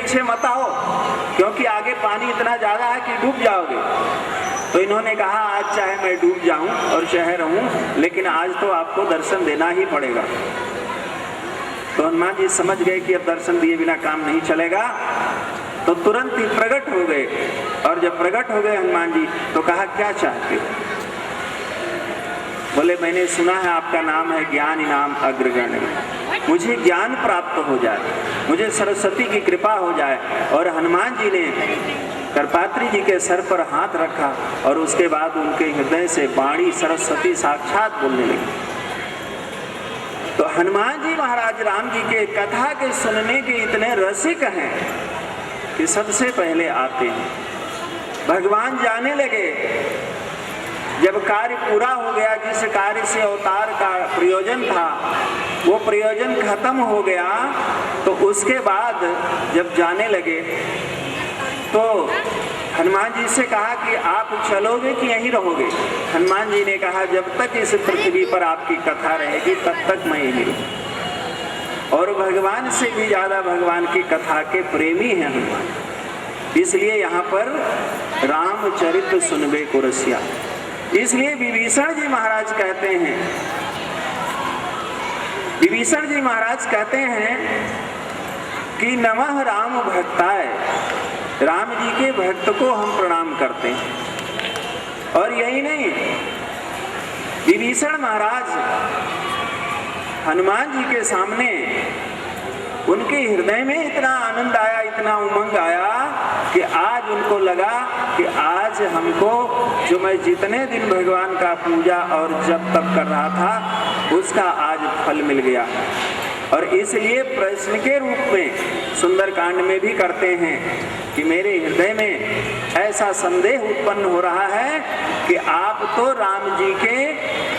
पीछे मत आओ, क्योंकि आगे पानी इतना ज्यादा है कि डूब जाओगे। तो इन्होंने कहा आज चाहे मैं डूब जाऊं और चाहे रहूं, लेकिन आज तो आपको दर्शन देना ही पड़ेगा। तो हनुमान जी समझ गए कि अब दर्शन दिए बिना काम नहीं चलेगा, तो तुरंत ही प्रकट हो गए। और जब प्रकट हो गए हनुमान जी तो कहा क्या चाहते हो? बोले मैंने सुना है आपका नाम है ज्ञान इनाम अग्रगण्य, मुझे ज्ञान प्राप्त हो जाए, मुझे सरस्वती की कृपा हो जाए। और हनुमान जी ने करपात्री जी के सर पर हाथ रखा और उसके बाद उनके हृदय से वाणी सरस्वती साक्षात बोलने लगी। तो हनुमान जी महाराज राम जी के कथा के सुनने के इतने रसिक हैं कि सबसे पहले आते हैं। भगवान जाने लगे, जब कार्य पूरा हो गया, जिस कार्य से अवतार का प्रयोजन था वो प्रयोजन खत्म हो गया, तो उसके बाद जब जाने लगे तो हनुमान जी से कहा कि आप चलोगे कि यहीं रहोगे? हनुमान जी ने कहा जब तक इस पृथ्वी पर आपकी कथा रहेगी तब तक मैं यहीं रहूं। और भगवान से भी ज्यादा भगवान की कथा के प्रेमी हैं हनुमान, इसलिए यहाँ पर रामचरित सुनबे को रसिया। इसलिए विभीषण जी महाराज कहते हैं, विभीषण जी महाराज कहते हैं कि नमः राम भक्ताय, राम जी के भक्त को हम प्रणाम करते हैं। और यही नहीं, विभीषण महाराज हनुमान जी के सामने उनके हृदय में इतना आनंद आया, इतना उमंग आया कि आज उनको लगा कि आज हमको जो मैं जितने दिन भगवान का पूजा और जप तप कर रहा था उसका आज फल मिल गया। और इसलिए प्रश्न के रूप में सुंदरकांड में भी करते हैं कि मेरे हृदय में ऐसा संदेह उत्पन्न हो रहा है कि आप तो राम जी के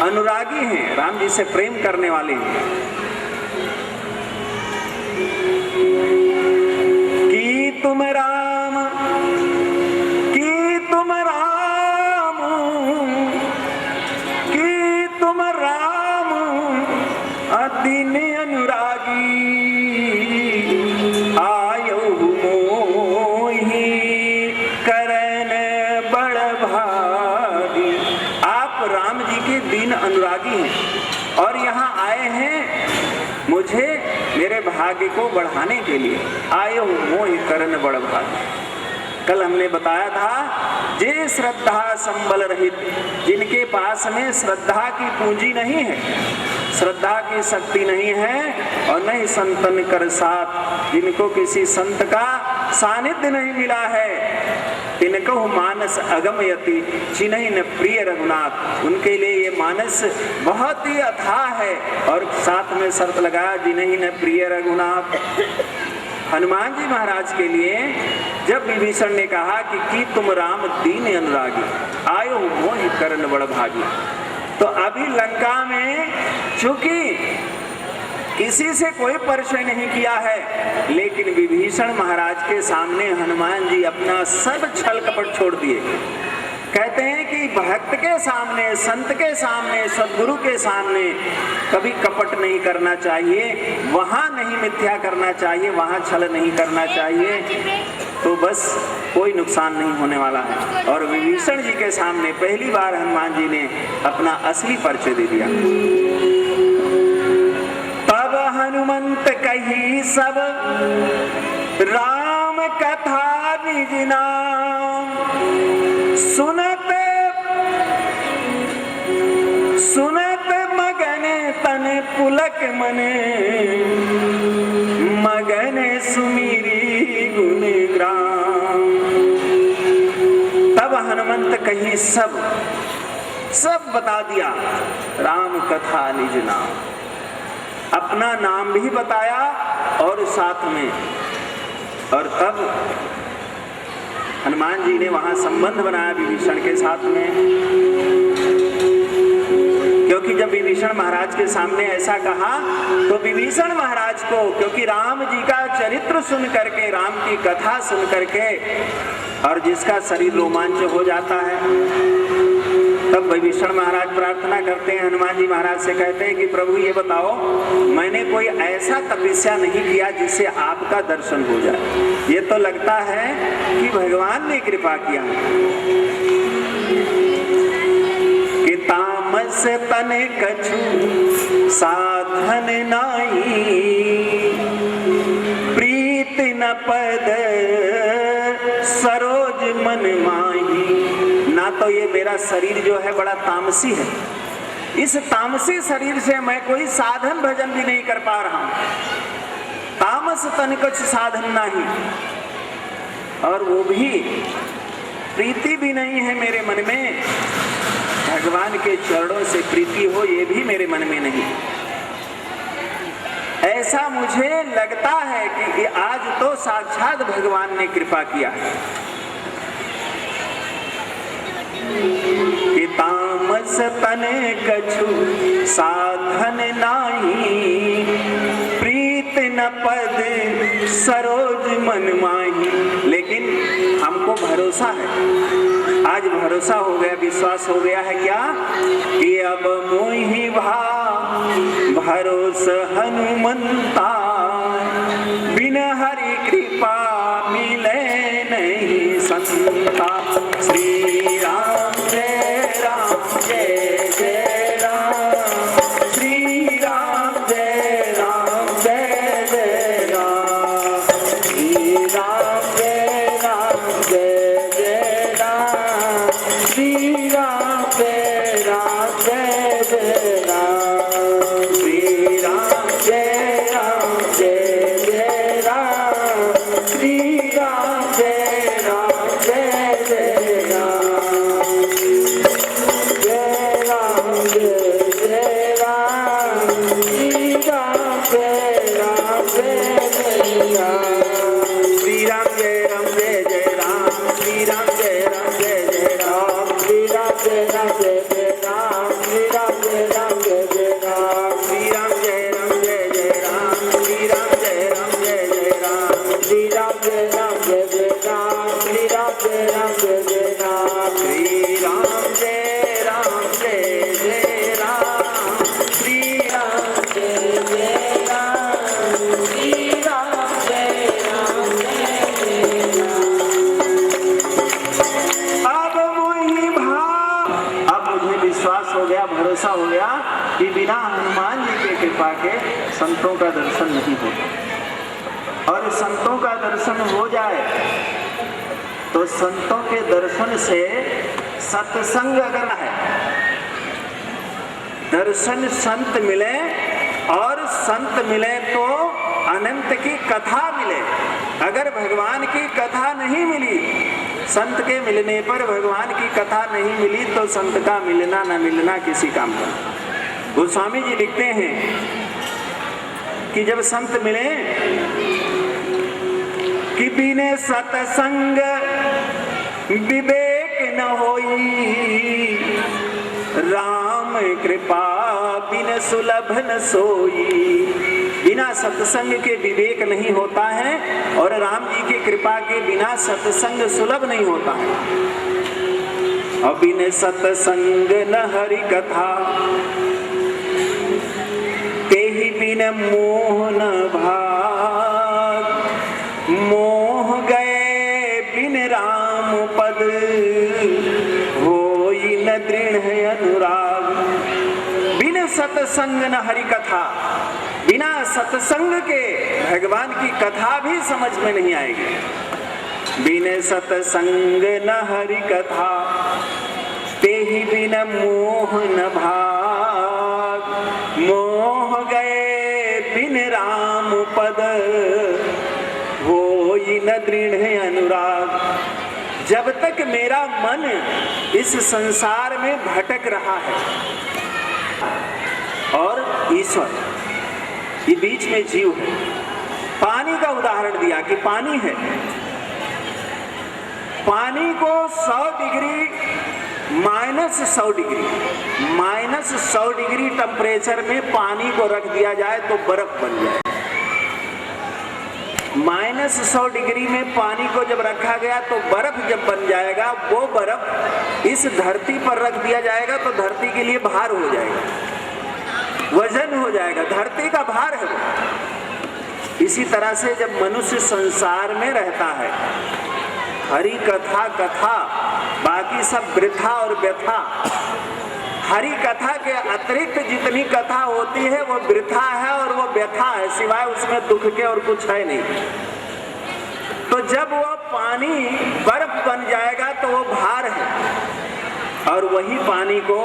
अनुरागी हैं, राम जी से प्रेम करने वाले हैं। कि तुम राम, कि तुम राम, कि तुम राम अदीन अनुरागी, आयो मोहि करन बड़ भागी। आप राम जी के दीन अनुरागी हैं और यहाँ आए हैं मुझे मेरे भाग्य को बढ़ाने के लिए। आयो मोहि करन बड़ भागी। कल हमने बताया था जे श्रद्धा संबल रहित, जिनके पास में श्रद्धा की पूंजी नहीं है, श्रद्धा की शक्ति नहीं है, और नहीं संतन कर साथ, जिनको किसी संत का सानिध्य नहीं मिला है, तिनको मानस अगमयति चिन्ह न प्रिय रघुनाथ, उनके लिए ये मानस बहुत ही अथाह है। और साथ में शर्त लगाया जिन्हीं न प्रिय रघुनाथ। हनुमान जी महाराज के लिए जब विभीषण ने कहा कि तुम राम दीन अनुरागी, आयो मोहि करन बड़ भागी, तो अभी लंका में चूंकि किसी से कोई परिचय नहीं किया है, लेकिन विभीषण महाराज के सामने हनुमान जी अपना सब छल कपट छोड़ दिए। कहते हैं कि भक्त के सामने, संत के सामने, सद्गुरु के सामने कभी कपट नहीं करना चाहिए, वहां नहीं मिथ्या करना चाहिए, वहां छल नहीं करना चाहिए, तो बस कोई नुकसान नहीं होने वाला है। और विभीषण जी के सामने पहली बार हनुमान जी ने अपना असली परिचय दे दिया। तब हनुमंत कही सब राम कथा निज नाम, सुनते सुनते मगन तन पुलक मने, मगन सुमिरी गुण ग्राम। तब हनुमंत कहीं सब बता दिया, राम कथा निज नाम, अपना नाम भी बताया और साथ में। और तब हनुमान जी ने वहां संबंध बनाया विभीषण के साथ में, क्योंकि जब विभीषण महाराज के सामने ऐसा कहा तो विभीषण महाराज को, क्योंकि राम जी का चरित्र सुन करके, राम की कथा सुन करके, और जिसका शरीर रोमांच हो जाता है, तब विभीषण महाराज प्रार्थना करते हैं, हनुमान जी महाराज से कहते हैं कि प्रभु ये बताओ, मैंने कोई ऐसा तपस्या नहीं किया जिससे आपका दर्शन हो जाए। ये तो लगता है कि भगवान ने कृपा किया। कि तामस तन कछु साधन नाई, प्रीत न पद सरोज मन माही। ना तो ये मेरा शरीर जो है बड़ा तामसी है, इस तामसी शरीर से मैं कोई साधन भजन भी नहीं कर पा रहा हूं। तामस तन कुछ साधन नहीं, और वो भी प्रीति भी नहीं है मेरे मन में। भगवान के चरणों से प्रीति हो, ये भी मेरे मन में नहीं। ऐसा मुझे लगता है कि आज तो साक्षात भगवान ने कृपा किया है। कि तामस तने कछु साधन नाही, प्रीत न पद सरोज मन माही। लेकिन हमको भरोसा है, आज भरोसा हो गया, विश्वास हो गया है क्या कि अब मोहि भरोस हनुमंता, बिन हरि कृपा मिले नहीं संता। श्री राम जय जय राम, श्री राम जय जय राम, श्री राम जय जय राम, श्री राम जय जय राम, श्री राम जय जय राम, श्री राम जय जय राम, जय राम जय जय राम, श्री राम जय जय राम, श्री राम जय जय राम, श्री राम जय जय राम, श्री राम जय जय राम, श्री राम जय जय राम, श्री राम जय जय राम, श्री राम जय जय राम, श्री राम जय जय राम, श्री राम जय जय राम, श्री राम जय जय राम, श्री राम जय जय राम, श्री राम जय जय राम। अब मोहि भाव, अब मुझे विश्वास हो गया, भरोसा हो गया कि बिना हनुमान जी के कृपा के संतों का दर्शन नहीं होता। और संतों का दर्शन हो जाए तो संतों के दर्शन से सत्संग अगर है, दर्शन संत मिले और संत मिले तो अनंत की कथा मिले। अगर भगवान की कथा नहीं मिली, संत के मिलने पर भगवान की कथा नहीं मिली, तो संत का मिलना न मिलना किसी काम का। गोस्वामी जी लिखते हैं कि जब संत मिले कि बिने सत्संग विवेक न होई, राम कृपा बिन सुलभ न सोई। बिना सत्संग के विवेक नहीं होता है, और राम जी की कृपा के बिना सत्संग सुलभ नहीं होता है। और बिन सत्संग न हरि कथा, तेहि बिन मोह न भाग। मोह गए बिन राम पद, होई न दृढ़ अनुराग। बिन सत्संग न हरि कथा, बिना सत्संग के भगवान की कथा भी समझ में नहीं आएगी। बिन सत्संग न हरि कथा, तेहि बिन मोह न भाग। मोह गए बिन राम पद, होई न दृढ़ अनुराग। जब तक मेरा मन इस संसार में भटक रहा है और ईश्वर ये बीच में जीव है। पानी का उदाहरण दिया कि पानी है, पानी को 100 डिग्री -100 डिग्री -100 डिग्री टेम्परेचर में पानी को रख दिया जाए तो बर्फ बन जाए। -100 डिग्री में पानी को जब रखा गया तो बर्फ जब बन जाएगा, वो बर्फ इस धरती पर रख दिया जाएगा तो धरती के लिए भार हो जाएगा, वजन हो जाएगा, धरती का भार है वो। इसी तरह से जब मनुष्य संसार में रहता है, हरि कथा कथा, बाकी सब वृथा और व्यथा। हरि कथा के अतिरिक्त जितनी कथा होती है वो वृथा है और वो व्यथा है, सिवाय उसमें दुख के और कुछ है नहीं। तो जब वो पानी बर्फ बन जाएगा तो वो भार है, और वही पानी को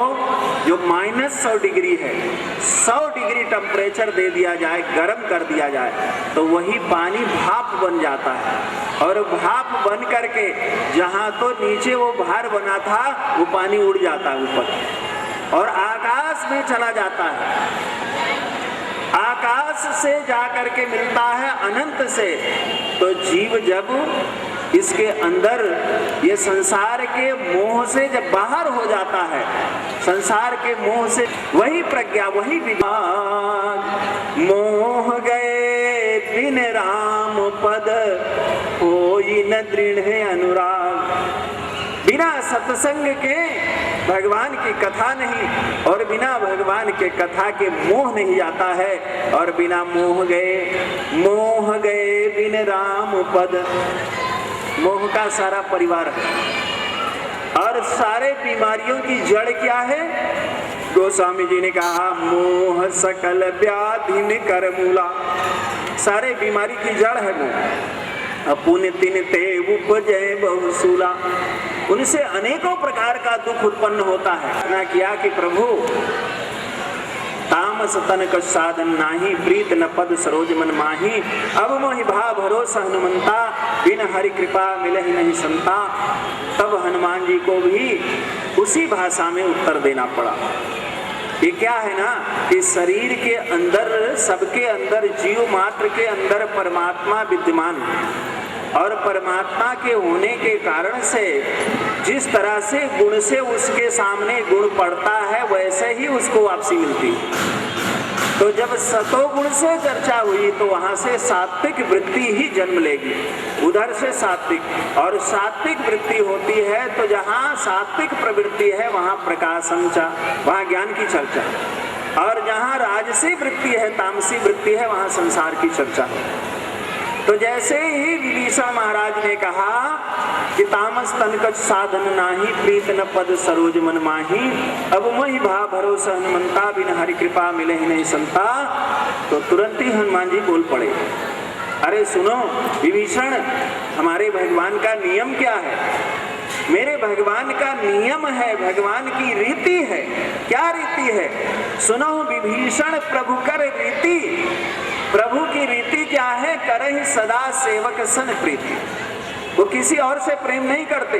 जो -100 डिग्री है, 100 डिग्री टेम्परेचर दे दिया जाए, गर्म कर दिया जाए, तो वही पानी भाप बन जाता है। और भाप बन करके जहाँ तो नीचे वो भार बना था वो पानी उड़ जाता है ऊपर और आकाश में चला जाता है। आकाश से जाकर के मिलता है अनंत से। तो जीव जब इसके अंदर ये संसार के मोह से जब बाहर हो जाता है, संसार के मोह से, वही प्रज्ञा, वही विवेक, मोह गए बिन राम पद होई न दृढ़ अनुराग। बिना सत्संग के भगवान की कथा नहीं, और बिना भगवान के कथा के मोह नहीं जाता है, और बिना मोह गए बिन राम पद। मोह का सारा परिवार है, और सारे बीमारियों की जड़ क्या है? गोस्वामी जी ने कहा मोह सकल व्याधिन कर मूला। सारे बीमारी की जड़ है मोह। अपुन तिन ते उपजय बहुसूला। उनसे अनेकों प्रकार का दुख उत्पन्न होता है। ना किया कि प्रभु तामस तन का साधन नाही, प्रीत न पद सरोज मन माही। अब मोहि भाव भरोसा हनुमंता, बिन हरि कृपा मिले ही नहीं संता। तब हनुमान जी को भी उसी भाषा में उत्तर देना पड़ा। ये क्या है ना कि शरीर के अंदर, सबके अंदर, जीव मात्र के अंदर परमात्मा विद्यमान है, और परमात्मा के होने के कारण से जिस तरह से गुण से उसके सामने गुण पड़ता है, वैसे ही उसको वापसी मिलती है। तो जब सतोगुण से चर्चा हुई तो वहां से सात्विक वृत्ति ही जन्म लेगी, उधर से सात्विक, और सात्विक वृत्ति होती है तो जहाँ सात्विक प्रवृत्ति है वहाँ प्रकाशंचा, वहाँ ज्ञान की चर्चा, और जहाँ राजसी वृत्ति है, तामसी वृत्ति है, वहाँ संसार की चर्चा। तो जैसे ही विभीषण महाराज ने कहा कि तामस तनकच साधन नाही, प्रीत न पद सरोज मन माही। अब मोहि भाव भरोसा हनुमंता, बिन हरि कृपा मिले ही नहीं संता। तो तुरंत ही हनुमान जी बोल पड़े, अरे सुनो विभीषण, हमारे भगवान का नियम क्या है? मेरे भगवान का नियम है, भगवान की रीति है। क्या रीति है? सुनो विभीषण, प्रभु कर रीति। प्रभु की रीति क्या है? करहि सदा सेवक सन प्रीति। वो किसी और से प्रेम नहीं करते,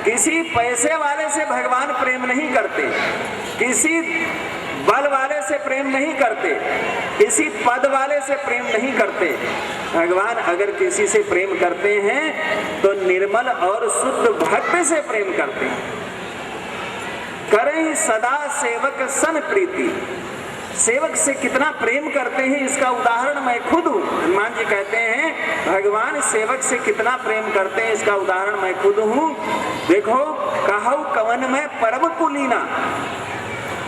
किसी पैसे वाले से भगवान प्रेम नहीं करते, किसी बल वाले से प्रेम नहीं करते, किसी पद वाले से प्रेम नहीं करते। भगवान अगर किसी से प्रेम करते हैं तो निर्मल और शुद्ध भक्त से प्रेम करते हैं। करहि सदा सेवक सन प्रीति। सेवक से कितना प्रेम करते हैं इसका उदाहरण मैं खुद हूँ। हनुमान जी कहते हैं भगवान सेवक से कितना प्रेम करते हैं इसका उदाहरण मैं खुद हूँ। देखो, कहु कवन में परम कुलीना,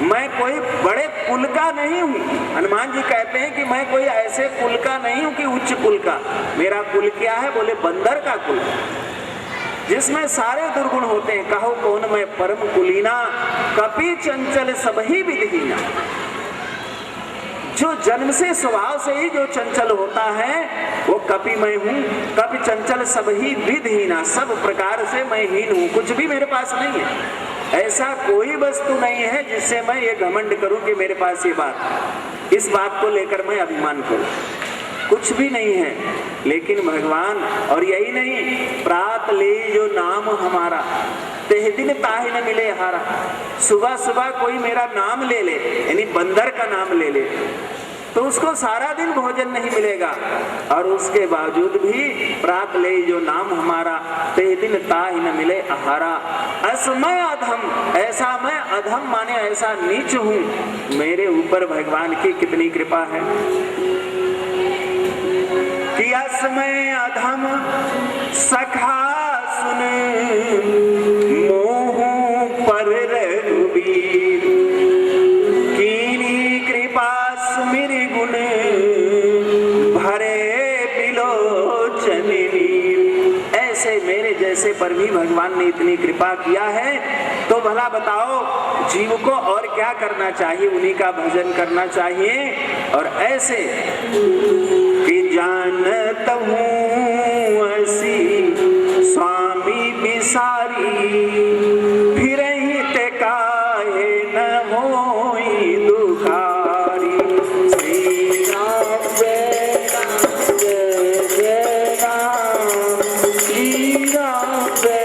मैं कोई बड़े कुल का नहीं हूँ। हनुमान जी कहते हैं कि मैं कोई ऐसे कुल का नहीं हूँ कि उच्च कुल का। मेरा कुल क्या है? बोले बंदर का कुल, जिसमें सारे दुर्गुण होते हैं। कहु कौन मैं परम कुलीना, कपि चंचल सबही विधहीना। जो जन्म से स्वभाव से ही जो चंचल होता है वो कपि मैं हूँ। कपि चंचल सब ही विधहीना, सब प्रकार से मैं हीन हूँ, कुछ भी मेरे पास नहीं है। ऐसा कोई वस्तु नहीं है जिससे मैं ये घमंड करूं कि मेरे पास ये बात, इस बात को लेकर मैं अभिमान करूं, कुछ भी नहीं है। लेकिन भगवान, और यही नहीं, प्रात ले जो नाम हमारा, तेह दिन ताहि न मिले हारा। सुबह सुबह कोई मेरा नाम ले ले, यानी बंदर का नाम ले ले, तो उसको सारा दिन भोजन नहीं मिलेगा। और उसके बावजूद भी प्रात ले जो नाम हमारा, तेह दिन ताहि न मिले आहारा। असमय अधम, ऐसा मैं अधम माने ऐसा नीच हूँ, मेरे ऊपर भगवान की कितनी कृपा है। किया असमय अधम सखा सुन, मोह पर रघुबीर, कीनी कृपा सुमिर गुण, भरे बिलोचन नीर। ऐसे मेरे जैसे पर भी भगवान ने इतनी कृपा किया है, तो भला बताओ जीव को और क्या करना चाहिए? उन्हीं का भजन करना चाहिए। और ऐसे कि जानत हूँ असी स्वामी बिसारी, फिर ते काहे न होई दुखारी। श्री राम जय राम जय जय राम, श्री राम जय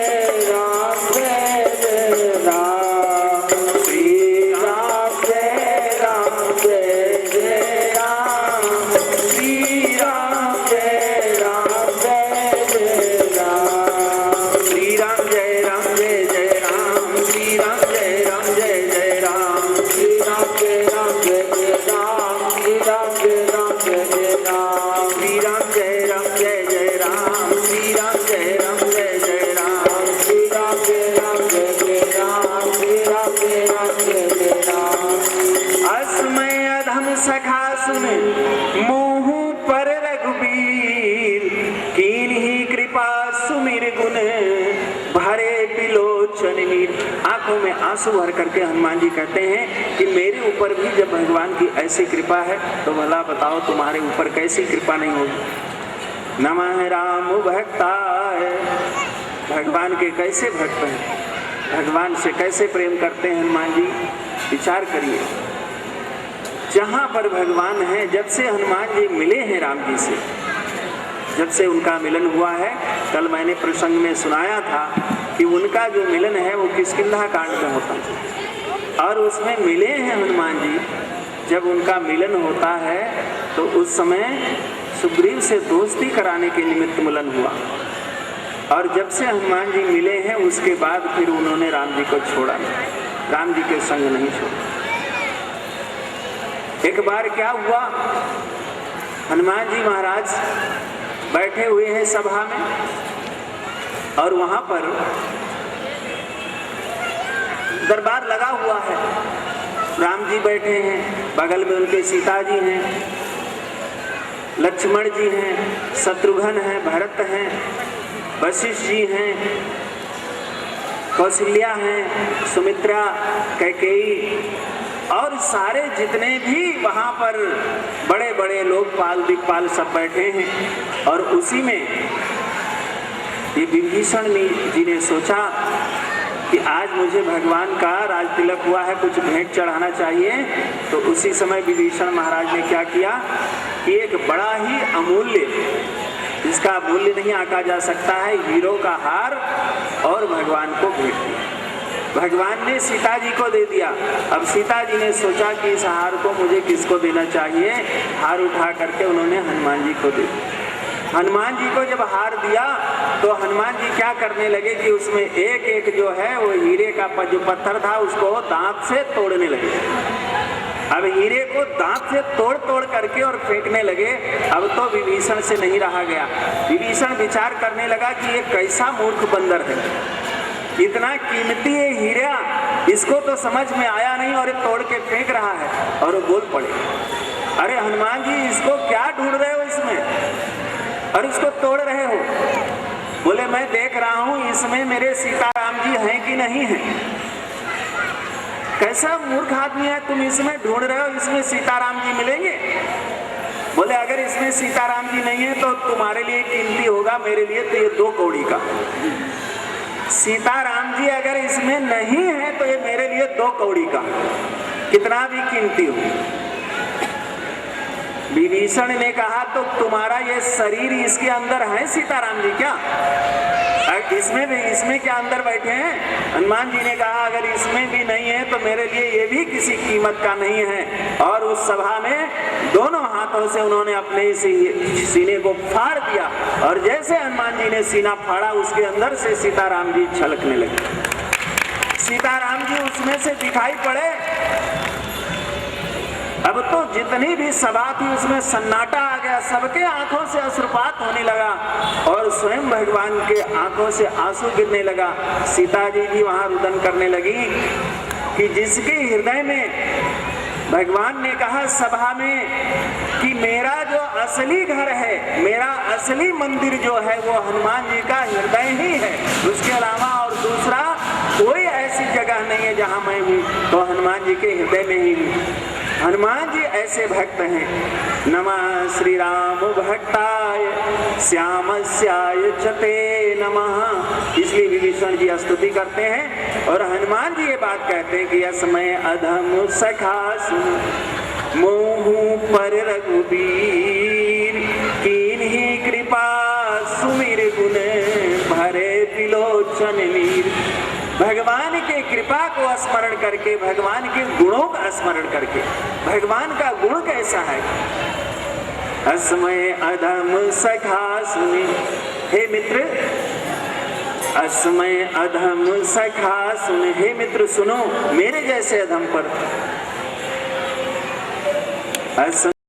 राम जय जय राम, श्री राम जय राम जय जय राम, श्री राम जय राम जय जय राम, श्री राम जय राम जय जय राम, श्री राम जय राम जय जय राम, श्री राम जय राम जय जय राम, श्री राम जय राम जय जय राम, श्री राम जय राम जय जय राम, श्री राम जय राम जय जय राम, श्री राम जय राम जय जय राम, श्री राम जय राम जय जय राम। असमय अधम सखा सुन, मोह पर रघुबीर, कीन्ही कृपा सुमिर गुण, भरे बिलोचन नीर। आंखों में आंसू भर करके हनुमान जी कहते हैं कि मेरे ऊपर भी जब भगवान की ऐसी कृपा है, तो भला बताओ तुम्हारे ऊपर कैसी कृपा नहीं होगी। नमः राम भक्ताय, भगवान के कैसे भक्त हैं, भगवान से कैसे प्रेम करते हैं हनुमान जी, विचार करिए। जहाँ पर भगवान है, जब से हनुमान जी मिले हैं राम जी से, जब से उनका मिलन हुआ है, कल मैंने प्रसंग में सुनाया था कि उनका जो मिलन है वो किष्किंधा कांड में होता है, और उसमें मिले हैं हनुमान जी। जब उनका मिलन होता है तो उस समय सुग्रीव से दोस्ती कराने के निमित्त मिलन हुआ, और जब से हनुमान जी मिले हैं उसके बाद फिर उन्होंने राम जी को छोड़ा नहीं, राम जी के संग नहीं छोड़ा। एक बार क्या हुआ, हनुमान जी महाराज बैठे हुए हैं सभा में, और वहां पर दरबार लगा हुआ है। राम जी बैठे हैं, बगल में उनके सीता जी हैं, लक्ष्मण जी हैं, शत्रुघ्न हैं, भरत हैं, वशिष्ठ जी हैं, कौशल्या हैं, सुमित्रा, कैकेयी, और सारे जितने भी वहाँ पर बड़े बड़े लोकपाल दिक्पाल सब बैठे हैं। और उसी में ये विभीषण जी ने सोचा कि आज मुझे भगवान का राज तिलक हुआ है, कुछ भेंट चढ़ाना चाहिए। तो उसी समय विभीषण महाराज ने क्या किया कि एक बड़ा ही अमूल्य, जिसका मूल्य नहीं आंका जा सकता है, हीरो का हार और भगवान को भेंट दिया। भगवान ने सीता जी को दे दिया। अब सीता जी ने सोचा कि इस हार को मुझे किसको देना चाहिए, हार उठा करके उन्होंने हनुमान जी को दे दिया। हनुमान जी को जब हार दिया तो हनुमान जी क्या करने लगे कि उसमें एक एक जो है वो हीरे का जो पत्थर था उसको दांत से तोड़ने लगे। अब हीरे को दांत से तोड़ तोड़ करके और फेंकने लगे। अब तो विभीषण से नहीं रहा गया। विभीषण विचार करने लगा कि ये कैसा मूर्ख बंदर है, इतना कीमती है हीरा, इसको तो समझ में आया नहीं और तोड़ के फेंक रहा है। और वो बोल पड़े, अरे हनुमान जी इसको क्या ढूंढ रहे हो इसमें और इसको तोड़ रहे हो? बोले मैं देख रहा हूं इसमें मेरे सीताराम जी हैं कि नहीं हैं। कैसा मूर्ख आदमी है, तुम इसमें ढूंढ रहे हो, इसमें सीताराम जी मिलेंगे? बोले अगर इसमें सीताराम जी नहीं है तो तुम्हारे लिए कीमती होगा, मेरे लिए तो ये 2 कौड़ी का। सीताराम जी अगर इसमें नहीं है तो ये मेरे लिए 2 कौड़ी का, कितना भी कीमती हो। विभीषण ने कहा तो तुम्हारा ये शरीर इसके अंदर है सीताराम जी क्या? इसमें क्या अंदर बैठे हैं? हनुमान जी ने कहा अगर इसमें भी नहीं है तो मेरे लिए ये भी किसी कीमत का नहीं है। और उस सभा में दोनों हाथों से उन्होंने अपने सीने को फाड़ दिया और जैसे हनुमान जी ने सीना फाड़ा उसके अंदर से सीताराम जी छलकने लगे। सीताराम जी उसमें से दिखाई पड़े अब तो जितनी भी सभा थी उसमें सन्नाटा आ गया, सबके आंखों से अश्रुपात होने लगा और स्वयं भगवान के आंखों से आंसू गिरने लगा। सीता जी भी वहां रुदन करने लगी कि जिसके हृदय में भगवान ने कहा सभा में कि मेरा जो असली घर है, मेरा असली मंदिर जो है वो हनुमान जी का हृदय ही है, उसके अलावा और दूसरा कोई ऐसी जगह नहीं है जहां मैं हूँ, तो हनुमान जी के हृदय में ही हूँ। हनुमान जी ऐसे भक्त हैं। नमः श्री राम भक्ताय श्यामस्याय चते नमः। इसलिए विभीषण जी स्तुति करते हैं और हनुमान जी ये बात कहते हैं कि असमय अधम सखा सुन मोहू पर रघुबीर कीन्ही कृपा सुमिर गुण भरे विलोचन नीर। भगवान के कृपा को स्मरण करके, भगवान के गुणों का स्मरण करके, भगवान का गुण कैसा है। असमय अधम सखा सुने, हे मित्र असमय अधम सखा सुने, हे मित्र सुनो मेरे जैसे अधम पर